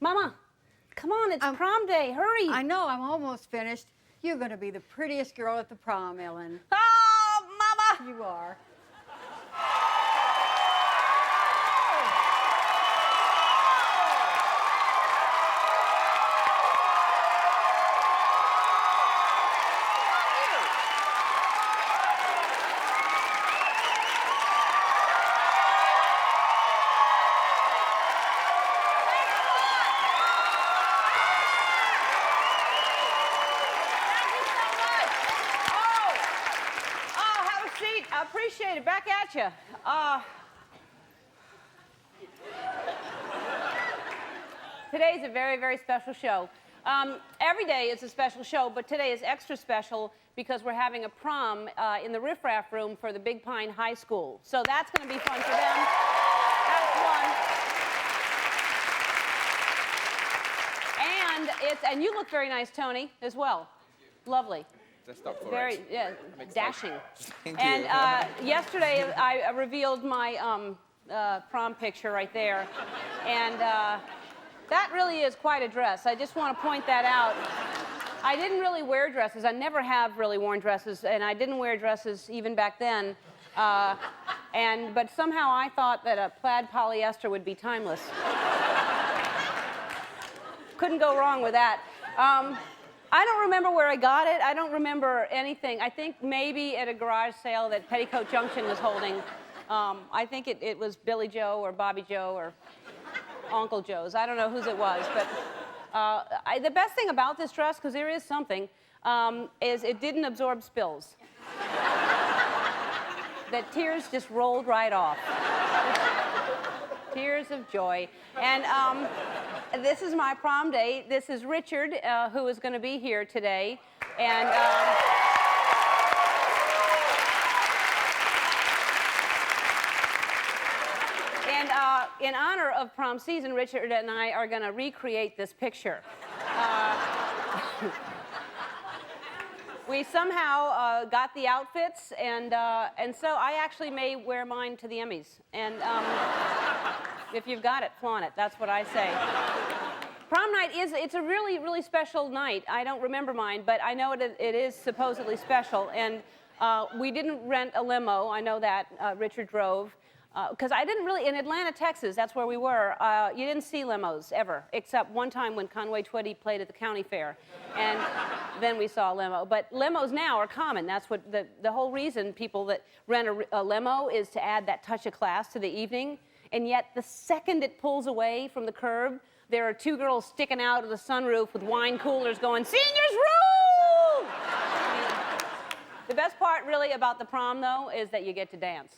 Mama, come on, it's prom day. Hurry. I know, I'm almost finished. You're going to be the prettiest girl at the prom, Ellen. Oh, Mama! You are. I appreciate it. Back at you. Today's a very, very special show. Every day is a special show, but today is extra special because we're having a prom in the Riff Raff room for the Big Pine High School. So that's going to be fun for them. That's one. And you look very nice, Tony, as well. Lovely. Very, yeah, dashing. Thank and you. Yesterday I revealed my prom picture right there, and that really is quite a dress. I just want to point that out. I didn't really wear dresses. I never have really worn dresses, and I didn't wear dresses even back then. But somehow I thought that a plaid polyester would be timeless. Couldn't go wrong with that. I don't remember where I got it. I don't remember anything. I think maybe at a garage sale that Petticoat Junction was holding. I think it was Billy Joe or Bobby Joe or Uncle Joe's. I don't know whose it was. But the best thing about this dress, because there is something, is it didn't absorb spills. The tears just rolled right off. Tears of joy. And this is my prom date. This is Richard, who is going to be here today. And in honor of prom season, Richard and I are going to recreate this picture. We somehow got the outfits, and so I actually may wear mine to the Emmys. And if you've got it, flaunt it. That's what I say. Prom night it's a really, really special night. I don't remember mine, but I know it is supposedly special. And we didn't rent a limo. I know that. Richard drove. Because I didn't really, in Atlanta, Texas, that's where we were, you didn't see limos ever, except one time when Conway Twitty played at the county fair. And then we saw a limo. But limos now are common. That's what the whole reason people that rent a limo is to add that touch of class to the evening. And yet, the second it pulls away from the curb, there are two girls sticking out of the sunroof with wine coolers going, "Seniors rule!" The best part, really, about the prom, though, is that you get to dance.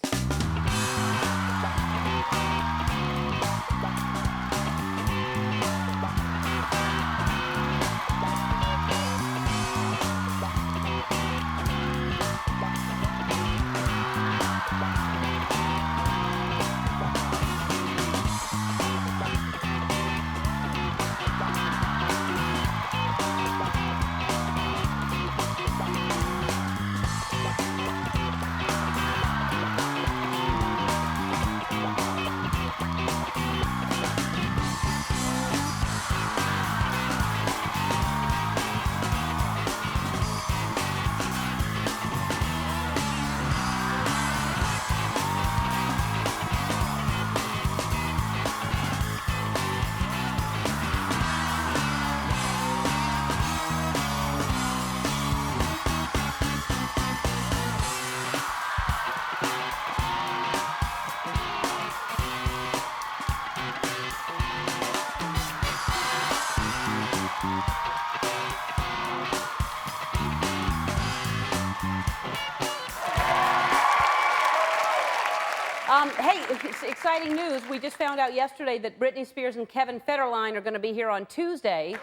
Hey, it's exciting news. We just found out yesterday that Britney Spears and Kevin Federline are going to be here on Tuesday. So,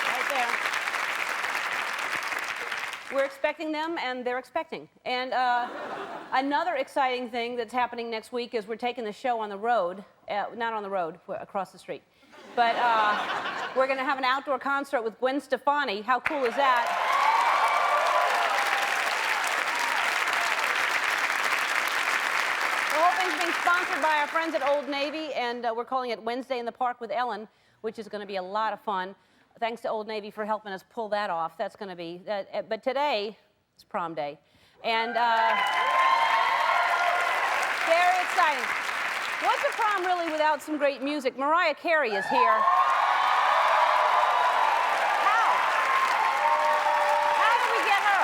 right there. We're expecting them, and they're expecting. And another exciting thing that's happening next week is we're taking the show on the road. Not on the road, across the street. But we're going to have an outdoor concert with Gwen Stefani. How cool is that? The whole thing's being sponsored sponsored by our friends at Old Navy, and we're calling it Wednesday in the Park with Ellen, which is going to be a lot of fun. Thanks to Old Navy for helping us pull that off. That's going to be, but today is prom day. And very exciting. What's a prom really without some great music? Mariah Carey is here. How did we get her?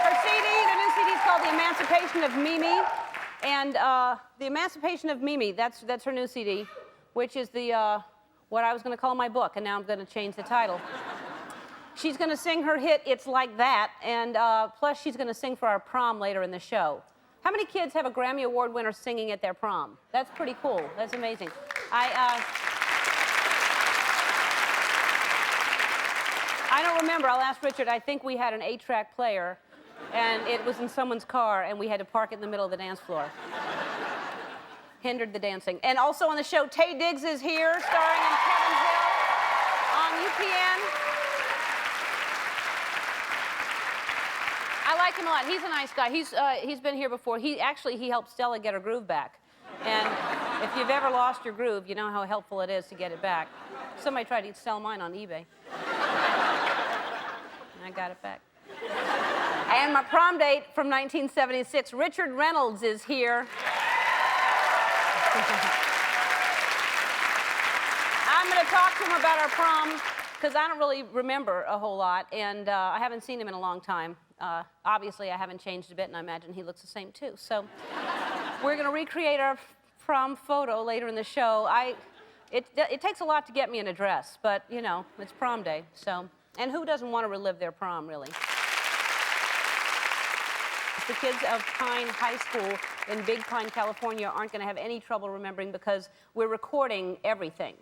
Her CD, the new CD is called The Emancipation of Mimi. And The Emancipation of Mimi, that's her new CD, which is the, what I was going to call my book, and now I'm going to change the title. She's going to sing her hit, It's Like That, and plus she's going to sing for our prom later in the show. How many kids have a Grammy Award winner singing at their prom? That's pretty cool. That's amazing. I don't remember. I'll ask Richard. I think we had an 8-track player, and it was in someone's car, and we had to park it in the middle of the dance floor. Hindered the dancing. And also on the show, Taye Diggs is here, starring in Kevin's Hill on UPN. I like him a lot. He's a nice guy. He's been here before. He helped Stella get her groove back. And if you've ever lost your groove, you know how helpful it is to get it back. Somebody tried to sell mine on eBay. And I got it back. And my prom date from 1976, Richard Reynolds is here. I'm going to talk to him about our prom, because I don't really remember a whole lot, and I haven't seen him in a long time. Obviously, I haven't changed a bit, and I imagine he looks the same, too. So we're going to recreate our prom photo later in the show. It takes a lot to get me in a dress, but, you know, it's prom day, so. And who doesn't want to relive their prom, really? The kids of Pine High School in Big Pine, California aren't going to have any trouble remembering because we're recording everything.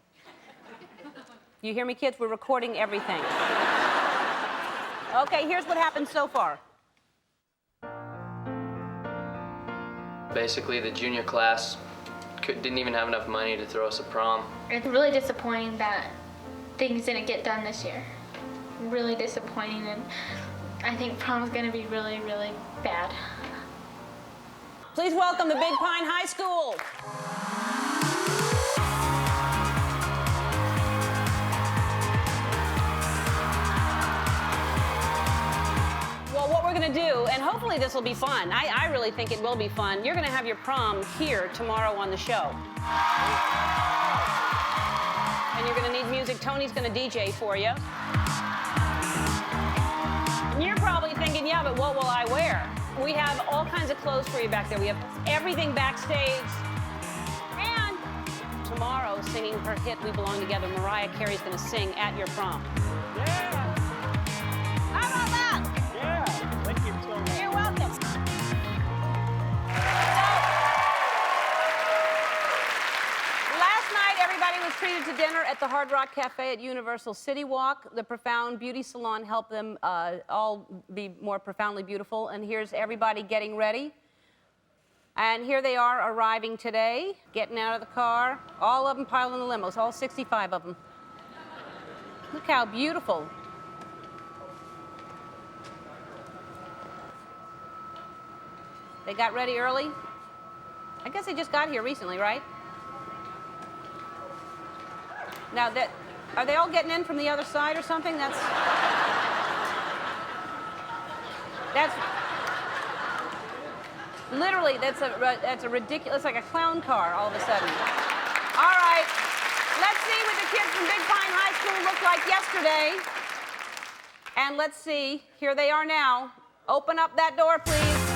You hear me, kids? We're recording everything. Okay, here's what happened so far. Basically, the junior class didn't even have enough money to throw us a prom. It's really disappointing that things didn't get done this year. Really disappointing, and I think prom's gonna be really, really bad. Please welcome the Big Pine High School. Well, what we're going to do, and hopefully this will be fun. I really think it will be fun. You're going to have your prom here tomorrow on the show. And you're going to need music. Tony's going to DJ for you. And you're probably thinking, yeah, but what will I wear? We have all kinds of clothes for you back there. We have everything backstage. And tomorrow, singing her hit, We Belong Together, Mariah Carey's going to sing at your prom. Yeah. How about that? Yeah. Thank you so much. You're welcome. Last night, everybody was treated to dinner at the Hard Rock Cafe at Universal City Walk. The Profound Beauty Salon helped them all be more profoundly beautiful. And here's everybody getting ready. And here they are arriving today, getting out of the car. All of them piled in the limos, all 65 of them. Look how beautiful. They got ready early. I guess they just got here recently, right? Now, are they all getting in from the other side or something? That's literally, that's a ridiculous, like a clown car all of a sudden. All right, let's see what the kids from Big Pine High School looked like yesterday. And let's see, here they are now. Open up that door, please.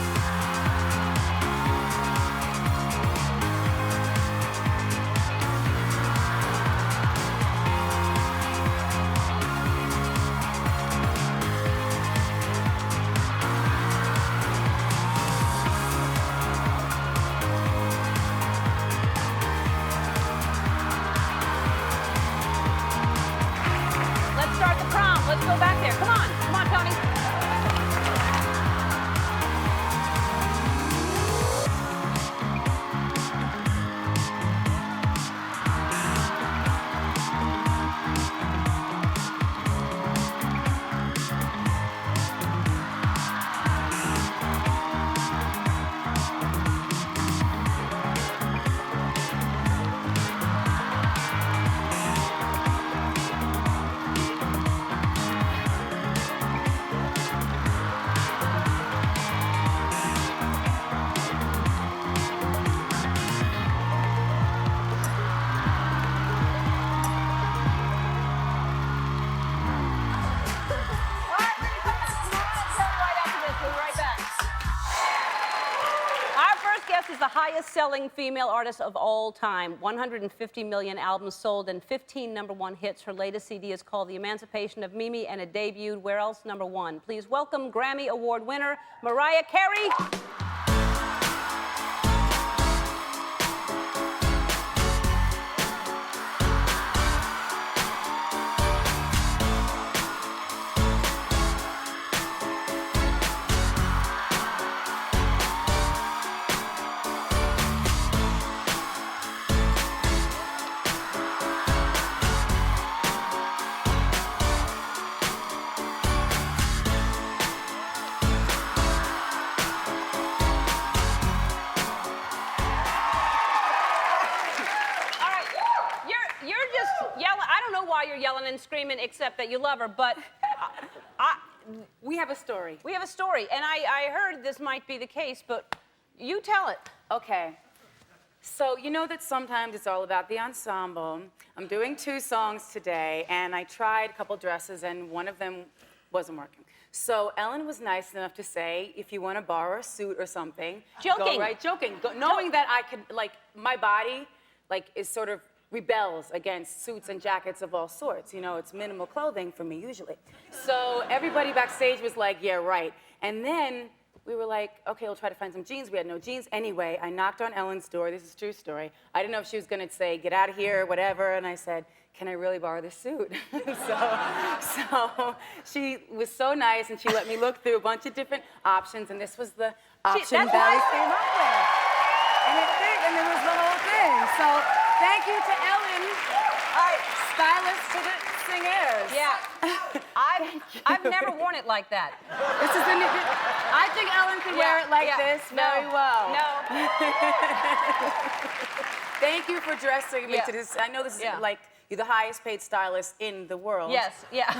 Let's start the prom. Let's go back there. Come on, Tony. highest-selling female artist of all time. 150 million albums sold and 15 #1 hits. Her latest CD is called The Emancipation of Mimi, and it debuted where else? #1. Please welcome Grammy Award winner Mariah Carey. You're yelling and screaming, except that you love her, but we have a story. We have a story, and I heard this might be the case, but you tell it. Okay. So you know that sometimes it's all about the ensemble. I'm doing 2 songs today, and I tried a couple dresses, and one of them wasn't working. So Ellen was nice enough to say, if you want to borrow a suit or something, joking, go right, joking, knowing that I could, like, my body, like, is sort of rebels against suits and jackets of all sorts. You know, it's minimal clothing for me usually. So everybody backstage was like, yeah, right. And then we were like, okay, we'll try to find some jeans. We had no jeans. Anyway, I knocked on Ellen's door. This is a true story. I didn't know if she was going to say, get out of here, or whatever. And I said, can I really borrow this suit? so she was so nice, and she let me look through a bunch of different options, and this was the option that I came up with. And it fit, and it was the whole thing. So thank you to Ellen, stylist to the singers. Yeah. I've never worn it like that. This is the new, I think Ellen could wear it like this very well. No. Thank you for dressing me to this. I know this is like, you're the highest paid stylist in the world. Yes, yeah.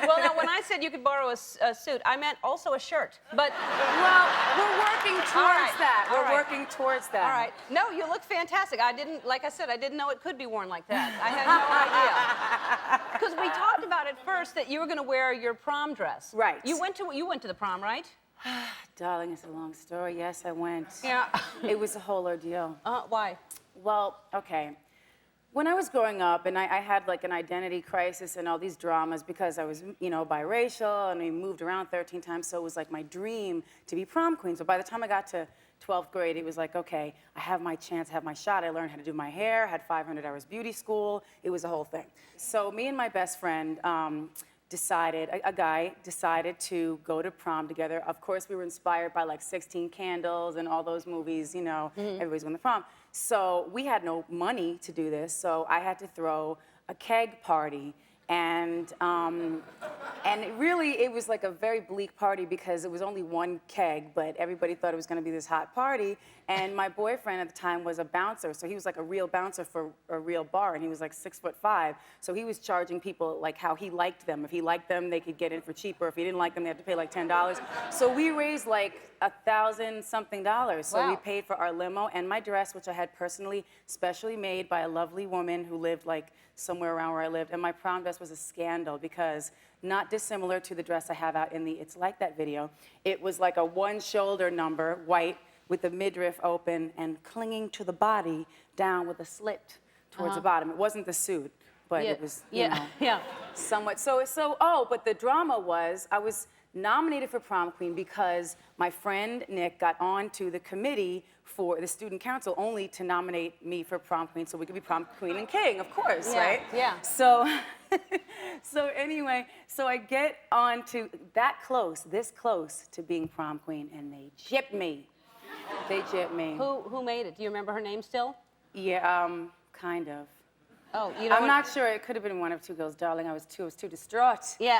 Well, now, when I said you could borrow a suit, I meant also a shirt. But, well, we're working towards that. We're working towards that. All right. No, you look fantastic. I didn't, like I said, I didn't know it could be worn like that. I had no idea. Because we talked about at first that you were going to wear your prom dress. Right. You went to the prom, right? Darling, it's a long story. Yes, I went. Yeah. It was a whole ordeal. Why? Well, okay. When I was growing up, and I had like an identity crisis and all these dramas because I was, you know, biracial, and we moved around 13 times, so it was like my dream to be prom queen. So by the time I got to 12th grade, it was like, okay, I have my chance, I have my shot. I learned how to do my hair, had 500 hours beauty school. It was a whole thing. So me and my best friend a guy decided to go to prom together. Of course, we were inspired by like 16 Candles and all those movies, you know, everybody's going to prom. So we had no money to do this, so I had to throw a keg party. And it was like a very bleak party because it was only one keg, but everybody thought it was going to be this hot party. And my boyfriend at the time was a bouncer, so he was like a real bouncer for a real bar, and he was like 6'5". So he was charging people like how he liked them. If he liked them, they could get in for cheaper. If he didn't like them, they had to pay like $10. So we raised like $1,000-something. So we paid for our limo and my dress, which I had personally, specially made by a lovely woman who lived like somewhere around where I lived. And my prom dress was a scandal because, not dissimilar to the dress I have out in the It's Like That video, it was like a one-shoulder number, white, with the midriff open and clinging to the body down with a slit towards the bottom. It wasn't the suit, but it was, you know, somewhat. But the drama was, I was nominated for prom queen because my friend Nick got on to the committee for the student council only to nominate me for prom queen so we could be prom queen and king, of course, right? Yeah. So, anyway, so I get on to this close to being prom queen, and they gypped me. They gypped me. Who made it? Do you remember her name still? Yeah, kind of. Oh, you know. I'm not sure. It could have been one of 2 girls, darling. I was too distraught. Yeah.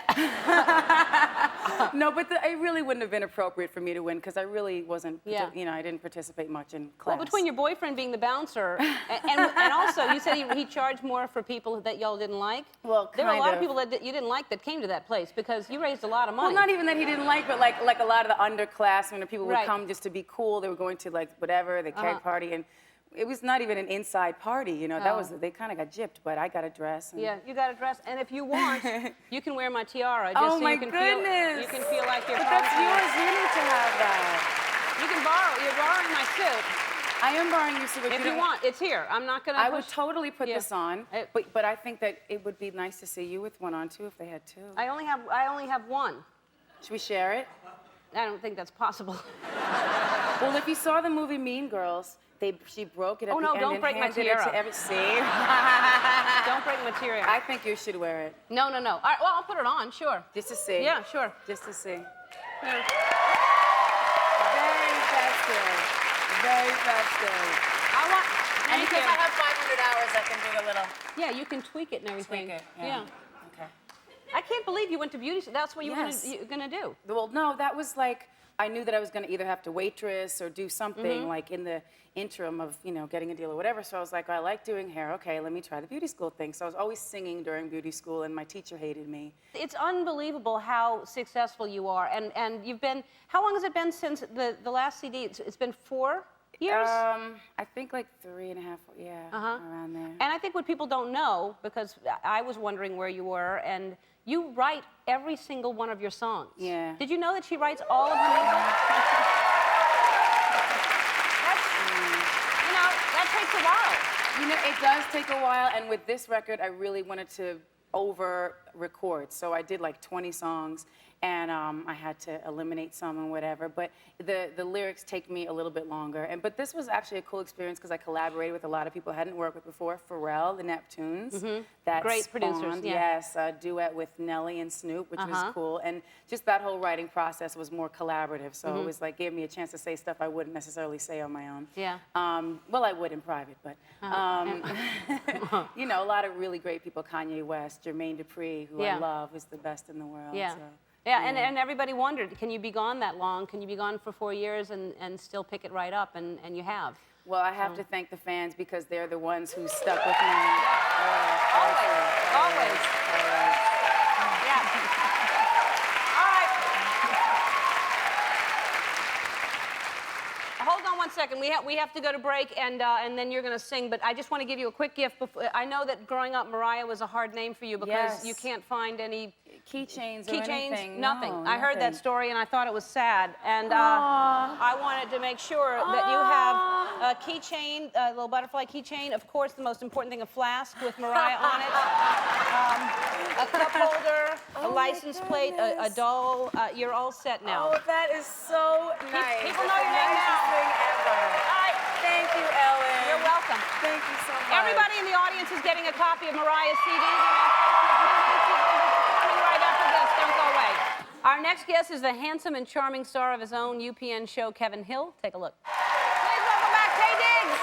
No, but it really wouldn't have been appropriate for me to win because I really wasn't, you know, I didn't participate much in class. Well, between your boyfriend being the bouncer and also you said he charged more for people that y'all didn't like. Well, there were a lot of people that you didn't like that came to that place because you raised a lot of money. Well, not even that he didn't like, but like a lot of the underclassmen, people would come just to be cool. They were going to like whatever, the keg party, and it was not even an inside party, you know. That was, they kind of got gypped, but I got a dress. And yeah, you got a dress, and if you want, you can wear my tiara. Just so you can goodness! You can feel like you're. But that's yours. You need to have that. You can borrow. You're borrowing my suit. I am borrowing you so that If you you don't- want, it's here. I'm not gonna. I push. would totally put Yeah. this on, but I think that it would be nice to see you with one on too if they had two. I only have one. Should we share it? I don't think that's possible. Well, if you saw the movie Mean Girls, she broke it at Oh, the no, end don't and break my handed it tiara. to every. See? Don't break material. I think you should wear it No. All right, well, I'll put it on. Sure. just to see. Yeah, sure. Just to see. Yeah. Very festive. Very festive. I want. And Thank because you. I have 500 hours, I can do the little Yeah, you can tweak it and everything. tweak it. Yeah. Okay. I can't believe you went to beauty school. That's what you Yes. were gonna do. Well, no, that was like, I knew that I was going to either have to waitress or do something like in the interim of, getting a deal or whatever. So I was like, I like doing hair. Okay, let me try the beauty school thing. So I was always singing during beauty school, and my teacher hated me. It's unbelievable how successful you are, and you've been. How long has it been since the last CD? It's been 4 years. I think like 3.5, yeah, Uh-huh. around there. And I think what people don't know, because I was wondering where you were, and you write every single one of your songs. Yeah. Did you know that she writes all of her music? That takes a while. It does take a while, and with this record, I really wanted to over-record. So I did like 20 songs, and I had to eliminate some and whatever. But the lyrics take me a little bit longer. But this was actually a cool experience because I collaborated with a lot of people I hadn't worked with before. Pharrell, the Neptunes. That Great producers, spawned, yeah. Yes, a duet with Nelly and Snoop, which was Uh-huh. cool. And just that whole writing process was more collaborative. So it was like, gave me a chance to say stuff I wouldn't necessarily say on my own. Yeah. Well, I would in private, but a lot of really great people. Kanye West, Jermaine Dupri, who Yeah. I love, is the best in the world. Yeah. So, Yeah, and everybody wondered, can you be gone that long? Can you be gone for 4 years and still pick it right up? And you have. Well, I have to thank the fans because they're the ones who stuck with me. Always. Yeah. All right. Hold on one second. We have to go to break, and then you're going to sing. But I just want to give you a quick gift. I know that growing up, Mariah was a hard name for you because Yes. you can't find any Keychains or anything. nothing. No, I heard that nothing. story and I thought it was sad. And I wanted to make sure that you have a keychain, a little butterfly keychain. Of course, the most important thing, a flask with Mariah on it. A cup holder, a license plate, a doll. You're all set now. Oh, that is so nice. people It's know the your name nicest now. thing ever. All right. Thank you, Ellen. You're welcome. Thank you so much. Everybody in the audience is getting a copy of Mariah's CD. Performing right after this. Don't go away. Our next guest is the handsome and charming star of his own UPN show, Kevin Hill. Take a look. Please welcome back Taye Diggs.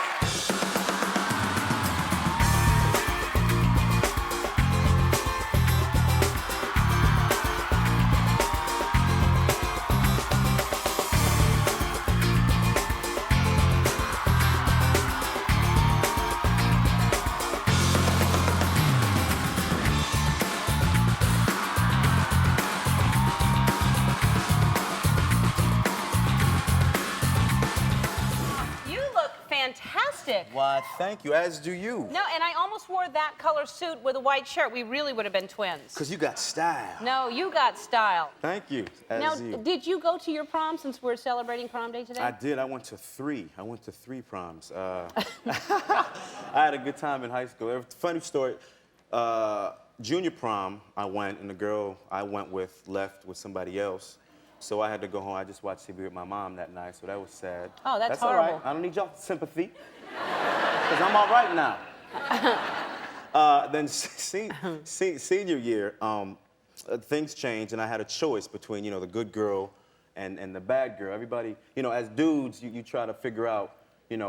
You look fantastic. Why, thank you, as do you. No, and I almost wore that color suit with a white shirt. We really would have been twins. Because you got style. No, you got style. Thank you, as Now, you. did you go to your prom since we're celebrating prom day today? I did. I went to 3. I went to 3 proms. I had a good time in high school. Funny story. Junior prom, I went, and the girl I went with left with somebody else. So I had to go home. I just watched TV with my mom that night, so that was sad. Oh, that's all right. horrible. I don't need y'all sympathy, because I'm all right now. Then senior year, things changed, and I had a choice between, the good girl and the bad girl. Everybody, as dudes, you try to figure out,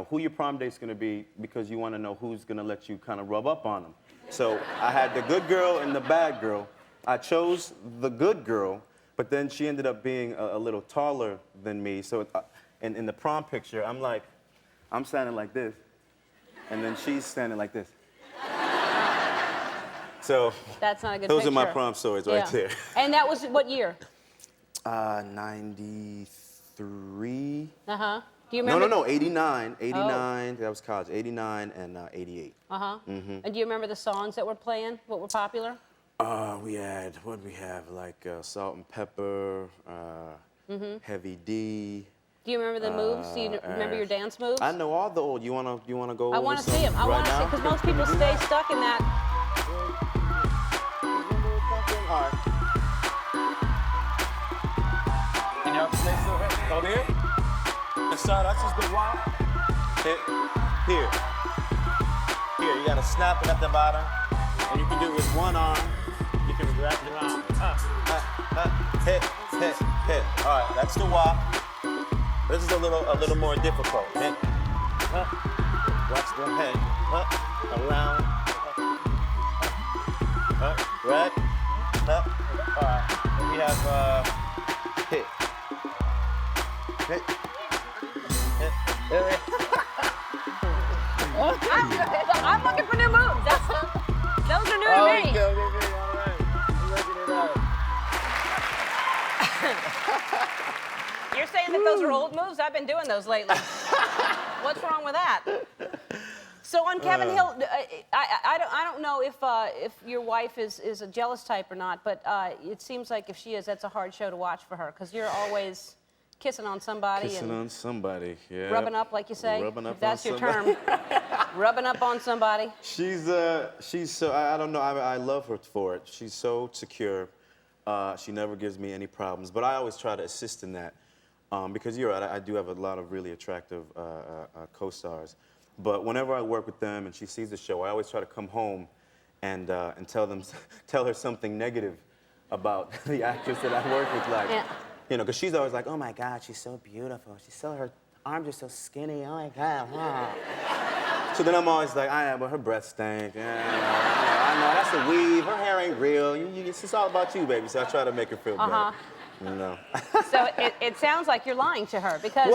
who your prom date's gonna be because you wanna know who's gonna let you kind of rub up on them. So I had the good girl and the bad girl. I chose the good girl, but then she ended up being a little taller than me. So in the prom picture, I'm standing like this, and then she's standing like this. So That's not a good those picture. are my prom stories right there. And that was what year? 93. Uh-huh. Do you remember? No, 89. 89, that was college. 89 and 88. Uh-huh. And do you remember the songs that were playing? What were popular? We had, what did we have? Like Salt and Pepper, Heavy D, Do you remember the moves? Do you remember your dance moves? I know all the old. You wanna go? I want to see them. I want to see, because most people stay stuck in that. All right. Can y'all stay still? Go there. And son, that's just been wild. Hit. Here. Here. You gotta snap it at the bottom, and you can do it with one arm. You can wrap it around. Hit. Hit. Hit. All right. That's the wop. This is a little more difficult. Hit. Watch the head. Around. Right. All right. Then we have hit. Hit. Hit. I'm looking for new moves. Those are new to me. Okay. All right. I'm looking it up. You're saying that those are old moves? I've been doing those lately. What's wrong with that? So on Kevin Hill, I don't know if your wife is a jealous type or not, but it seems like if she is, that's a hard show to watch for her, because you're always kissing on somebody Kissing and on somebody, yeah. rubbing up, like you say. Rubbing up if that's on your somebody. term. Rubbing up on somebody. She's so, I don't know, I love her for it. She's so secure. She never gives me any problems, but I always try to assist in that. Because you're right, I do have a lot of really attractive co-stars. But whenever I work with them and she sees the show, I always try to come home and tell her something negative about the actress that I work with, like, you know, because she's always like, oh my God, she's so beautiful. Her arms are so skinny. Oh my God. Wow. So then I'm always like, but her breath stank. Yeah, I know, that's a weave. Her hair ain't real. It's just all about you, baby. So I try to make her feel better. You know. So it sounds like you're lying to her, because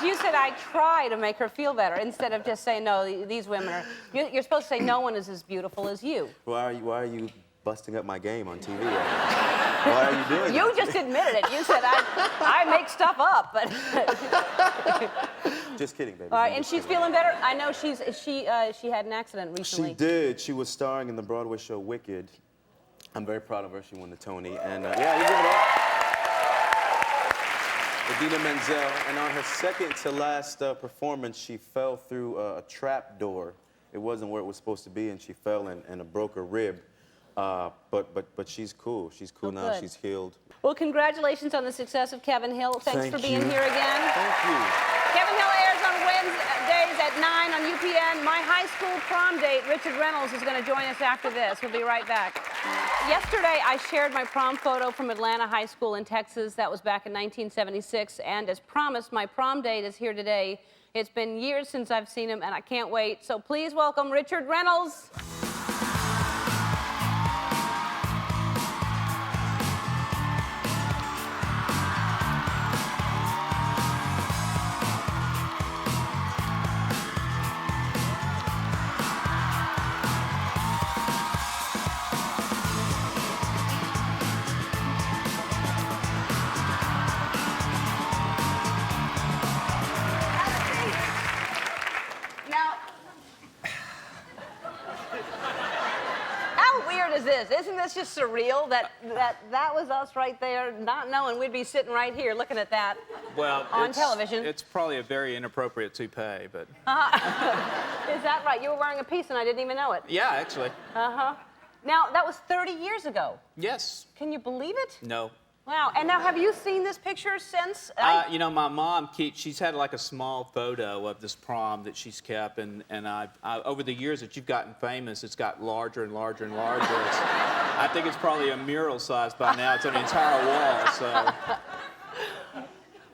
you said I try to make her feel better instead of just saying, no, these women are. You're supposed to say no one is as beautiful as you. Why are you busting up my game on TV? Why are you doing You that? just admitted it. You said I make stuff up, but. Just kidding, baby. All right, and she's feeling better. I know she had an accident recently. She did. She was starring in the Broadway show Wicked. I'm very proud of her. She won the Tony, and yeah, you give it up. Idina Menzel, and on her second to last performance, she fell through a trap door. It wasn't where it was supposed to be, and she fell and broke her rib. But she's cool. She's cool now. Good. She's healed. Well, congratulations on the success of Kevin Hill. Thanks for being here again. Thank you. Kevin Hill airs on Wednesdays at 9 on UPN. My high school prom date, Richard Reynolds, is going to join us after this. We'll be right back. Yesterday, I shared my prom photo from Atlanta High School in Texas. That was back in 1976. And as promised, my prom date is here today. It's been years since I've seen him, and I can't wait. So please welcome Richard Reynolds. Isn't this just surreal that was us right there, not knowing we'd be sitting right here looking at that on television? It's probably a very inappropriate toupee, but... Is that right? You were wearing a piece and I didn't even know it. Yeah, actually. Uh-huh. Now, that was 30 years ago. Yes. Can you believe it? No. Wow. And now, have you seen this picture since? You know, my mom she's had like a small photo of this prom that she's kept, and I over the years that you've gotten famous, it's got larger and larger and larger. I think it's probably a mural size by now. It's on the entire wall, so.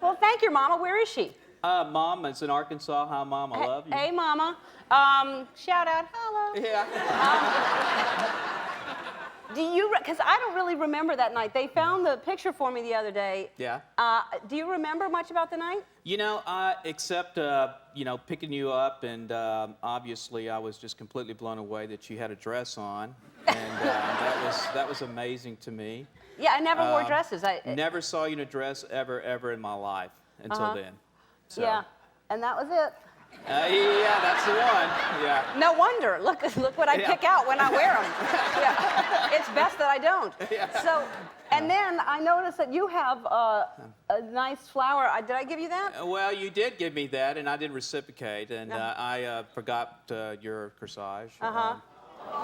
Well, thank your mama. Where is she? Mom, it's in Arkansas. Hi, Mom. I love you. Hey, Mama. Shout out. Hello. Yeah. Do you, because I don't really remember that night. They found the picture for me the other day. Yeah. Do you remember much about the night? You know, except, you know, picking you up, and obviously I was just completely blown away that you had a dress on, and that was amazing to me. Yeah, I never wore dresses. Never saw you in a dress ever in my life until then. So. Yeah, and that was it. Yeah, that's the one. Yeah. No wonder. Look what I Yeah. pick out when I wear them. Yeah. It's best that I don't. Yeah. So, and then I noticed that you have a nice flower. Did I give you that? Well, you did give me that, and I didn't reciprocate, and I forgot your corsage.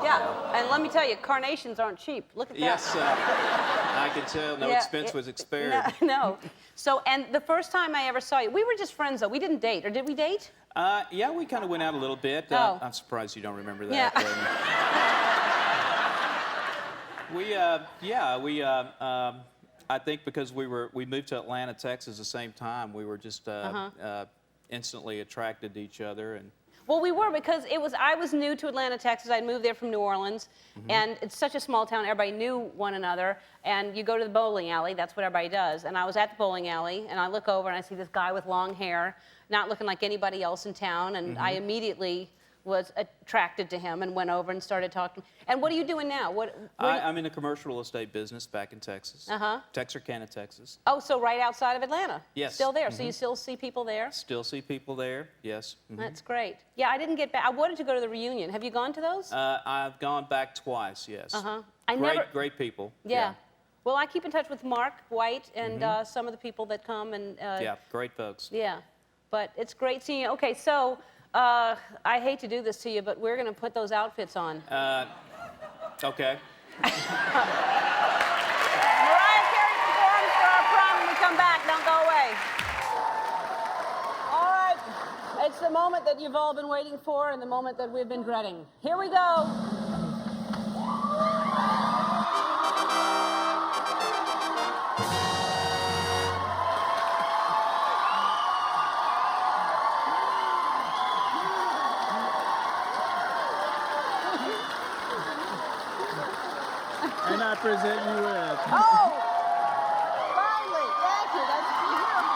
Yeah. And let me tell you, carnations aren't cheap. Look at that. Yes, I can tell. No Yeah, expense was spared. No. So, and the first time I ever saw you, we were just friends though. We didn't date, or did we date? Yeah, we kind of went out a little bit. Oh. I'm surprised you don't remember that. Yeah. I think because we moved to Atlanta, Texas, the same time. We were just instantly attracted to each other, and Well, we were because I was new to Atlanta, Texas. I'd moved there from New Orleans, and it's such a small town. Everybody knew one another, and you go to the bowling alley. That's what everybody does. And I was at the bowling alley, and I look over and I see this guy with long hair, not looking like anybody else in town, and I immediately was attracted to him and went over and started talking. And what are you doing now? I'm in the commercial real estate business back in Texas. Texarkana, Texas. Oh, so right outside of Atlanta? Yes. Still there. So you still see people there? Still see people there. Yes. That's great. Yeah, I didn't get back. I wanted to go to the reunion. Have you gone to those? I've gone back twice. Yes. Great people. Yeah. Well, I keep in touch with Mark White and some of the people that come and. Yeah, great folks. Yeah, but it's great seeing you. Okay, so I hate to do this to you, but we're going to put those outfits on. Okay. Mariah Carey performs for our prom when we come back. Don't go away. All right, it's the moment that you've all been waiting for and the moment that we've been dreading. Here we go. And I present you with. Oh! Finally! Thank you. That's beautiful.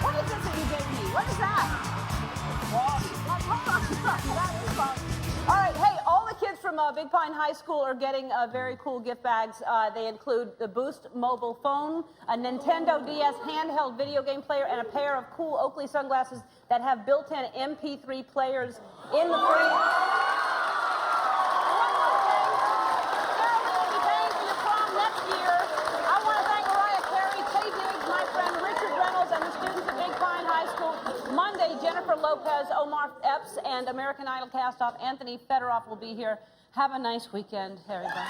What is this that you gave me? What is that? That is fun. All right, hey, all the kids from Big Pine High School are getting very cool gift bags. They include the Boost mobile phone, a Nintendo DS handheld video game player, and a pair of cool Oakley sunglasses that have built-in MP3 players in the frame. Next year, I want to thank Mariah Carey, Taye Diggs, my friend Richard Reynolds, and the students at Big Pine High School. Monday, Jennifer Lopez, Omar Epps, and American Idol cast-off Anthony Fedorov will be here. Have a nice weekend, everybody.